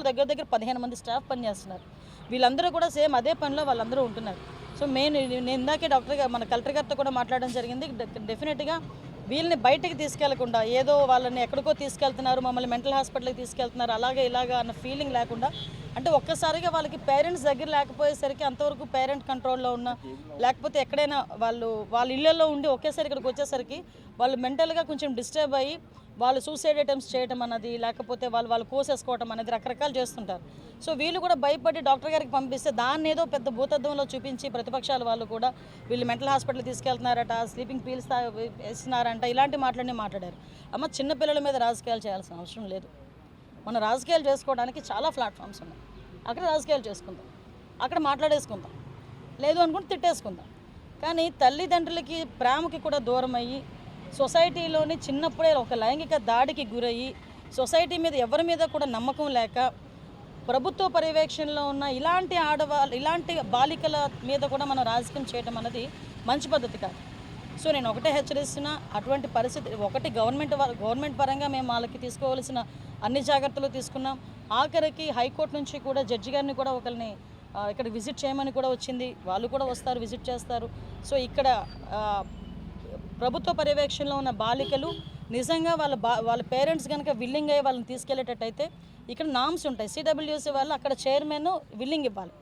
దగ్గర దగ్గర 15 మంది స్టాఫ్ పనిచేస్తున్నారు. వీళ్ళందరూ కూడా సేమ్ అదే పనిలో వాళ్ళందరూ ఉంటున్నారు. సో నేను ఇందాకే మన కలెక్టర్ గారితో కూడా మాట్లాడడం జరిగింది. డెఫినెట్గా వీళ్ళని బయటికి తీసుకెళ్లకుండా ఏదో వాళ్ళని ఎక్కడికో తీసుకెళ్తున్నారు, మమ్మల్ని మెంటల్ హాస్పిటల్కి తీసుకెళ్తున్నారు అలాగే ఇలాగా అన్న ఫీలింగ్ లేకుండా, అంటే ఒక్కసారిగా వాళ్ళకి పేరెంట్స్ దగ్గర లేకపోయేసరికి అంతవరకు పేరెంట్ కంట్రోల్లో ఉన్న, లేకపోతే ఎక్కడైనా వాళ్ళ ఇళ్ళల్లో ఉండి ఒకేసారి ఇక్కడికి వచ్చేసరికి వాళ్ళు మెంటల్గా కొంచెం డిస్టర్బ్ అయ్యి వాళ్ళు సూసైడ్ అటెంప్ట్స్ చేయడం అన్నది, లేకపోతే వాళ్ళు కోసేసుకోవడం అనేది రకరకాలు చేస్తుంటారు. సో వీళ్ళు కూడా భయపడి డాక్టర్ గారికి పంపిస్తే దాన్ని ఏదో పెద్ద భూతద్దంలో చూపించి ప్రతిపక్షాల వాళ్ళు కూడా వీళ్ళు మెంటల్ హాస్పిటల్ తీసుకెళ్తున్నారట, స్లీపింగ్ పీల్స్ వేస్తున్నారంట, ఇలాంటి మాటలన్నీ మాట్లాడారు. అమ్మ, చిన్నపిల్లల మీద రాజకీయాలు చేయాల్సిన అవసరం లేదు. మనం రాజకీయాలు చేసుకోవడానికి చాలా ప్లాట్ఫామ్స్ ఉన్నాయి. అక్కడ రాజకీయాలు చేసుకుందాం, అక్కడ మాట్లాడేసుకుందాం, లేదు అనుకుంటే తిట్టేసుకుందాం. కానీ తల్లిదండ్రులకి ప్రేమకి కూడా దూరం అయ్యి సొసైటీలోని చిన్నప్పుడే ఒక లైంగిక దాడికి గురయ్యి సొసైటీ మీద ఎవరి మీద కూడా నమ్మకం లేక ప్రభుత్వ పర్యవేక్షణలో ఉన్న ఇలాంటి బాలికల మీద కూడా మనం రాజకీయం చేయడం అన్నది మంచి పద్ధతి కాదు. సో నేను ఒకటే హెచ్చరిస్తున్నా, అటువంటి పరిస్థితి ఒకటి గవర్నమెంట్ పరంగా మేము వాళ్ళకి తీసుకోవాల్సిన అన్ని జాగ్రత్తలు తీసుకున్నాం. ఆఖరికి హైకోర్టు నుంచి కూడా జడ్జి గారిని కూడా ఒకరిని ఇక్కడ విజిట్ చేయమని కూడా వచ్చింది. వాళ్ళు కూడా వస్తారు, విజిట్ చేస్తారు. సో ఇక్కడ ప్రభుత్వ పర్యవేక్షణలో ఉన్న బాలికలు నిజంగా వాళ్ళ పేరెంట్స్ కనుక విల్లింగ్ అయ్యి వాళ్ళని తీసుకెళ్లేటట్టయితే ఇక్కడ నామ్స్ ఉంటాయి. సిడబ్ల్యూసీ వాళ్ళు అక్కడ చైర్మన్ విల్లింగ్ ఇవ్వాలి.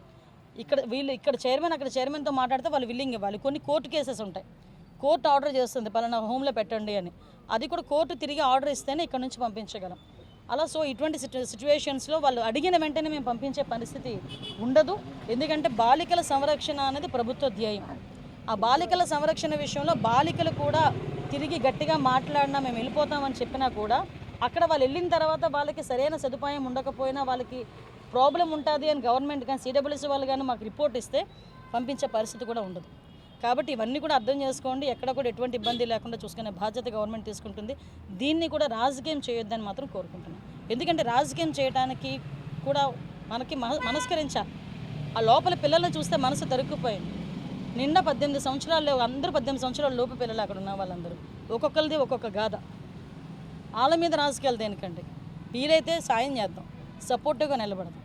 ఇక్కడ చైర్మన్ అక్కడ చైర్మన్తో మాట్లాడితే వాళ్ళు విల్లింగ్ ఇవ్వాలి. కొన్ని కోర్టు కేసెస్ ఉంటాయి, కోర్టు ఆర్డర్ చేస్తుంది పలానా హోమ్లో పెట్టండి అని, అది కూడా కోర్టు తిరిగి ఆర్డర్ ఇస్తేనే ఇక్కడ నుంచి పంపించగలం. అలా సో ఇటువంటి సిచ్యువేషన్స్లో వాళ్ళు అడిగిన వెంటనే మేము పంపించే పరిస్థితి ఉండదు. ఎందుకంటే బాలికల సంరక్షణ అనేది ప్రభుత్వ ధ్యేయం. ఆ బాలికల సంరక్షణ విషయంలో బాలికలు కూడా తిరిగి గట్టిగా మాట్లాడినా మేము వెళ్ళిపోతామని చెప్పినా కూడా అక్కడ వాళ్ళు వెళ్ళిన తర్వాత వాళ్ళకి సరైన సదుపాయం ఉండకపోయినా వాళ్ళకి ప్రాబ్లం ఉంటుంది అని గవర్నమెంట్ కానీ సిడబ్ల్యూసీ వాళ్ళు కానీ మాకు రిపోర్ట్ ఇస్తే పంపించే పరిస్థితి కూడా ఉండదు. కాబట్టి ఇవన్నీ కూడా అర్థం చేసుకోండి. ఎక్కడ కూడా ఎటువంటి ఇబ్బంది లేకుండా చూసుకునే బాధ్యత గవర్నమెంట్ తీసుకుంటుంది. దీన్ని కూడా రాజకీయం చేయొద్దని మాత్రం కోరుకుంటున్నాం. ఎందుకంటే రాజకీయం చేయడానికి కూడా మనకి మనస్కరించాలి. ఆ లోపల పిల్లల్ని చూస్తే మనసు తరుక్కుపోయింది. నిండా 18 సంవత్సరాలు లేవు, అందరూ 18 సంవత్సరాల లోపు పిల్లలు అక్కడ ఉన్న వాళ్ళందరూ, ఒక్కొక్కరిది ఒక్కొక్క గాథ. వాళ్ళ మీద రాజకీయాలు దేనికండి? వీలైతే సాయం చేద్దాం, సపోర్టివ్గా నిలబడదాం.